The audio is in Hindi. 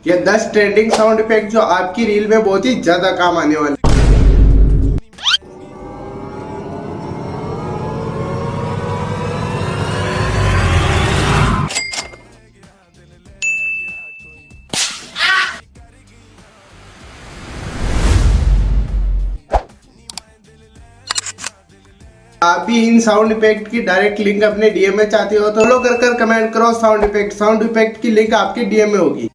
ये 10 ट्रेंडिंग साउंड इफेक्ट जो आपकी रील में बहुत ही ज्यादा काम आने वाले। आप भी इन साउंड इफेक्ट की डायरेक्ट लिंक अपने डीएम में चाहते हो तो फॉलो कर कमेंट करो साउंड इफेक्ट की लिंक आपके डीएम में होगी।